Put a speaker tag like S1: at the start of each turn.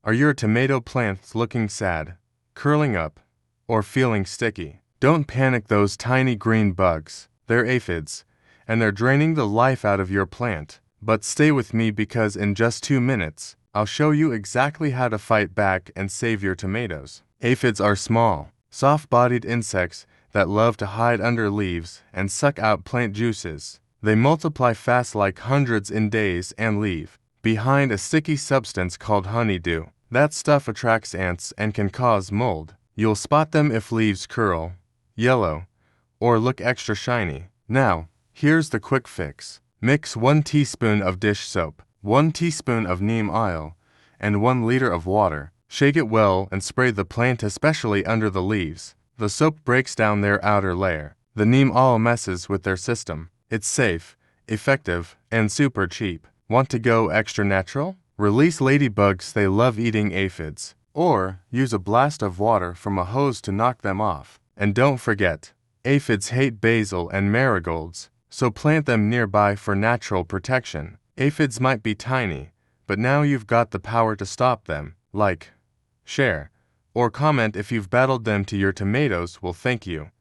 S1: Are your tomato plants looking sad, curling up, or feeling sticky? Don't panic, those tiny green bugs. They're aphids, and they're draining the life out of your plant. But stay with me, because in just 2 minutes, I'll show you exactly how to fight back and save your tomatoes. Aphids are small, soft-bodied insects that love to hide under leaves and suck out plant juices. They multiply fast, like hundreds in days, and leave behind a sticky substance called honeydew. That stuff attracts ants and can cause mold. You'll spot them if leaves curl, yellow, or look extra shiny. Now, here's the quick fix. Mix 1 teaspoon of dish soap, 1 teaspoon of neem oil, and 1 liter of water. Shake it well and spray the plant, especially under the leaves. The soap breaks down their outer layer. The neem oil messes with their system. It's safe, effective, and super cheap. Want to go extra natural? Release ladybugs, they love eating aphids. Or use a blast of water from a hose to knock them off. And don't forget, aphids hate basil and marigolds, so plant them nearby for natural protection. Aphids might be tiny, but now you've got the power to stop them. Like, share, or comment if you've battled them. To your tomatoes will thank you.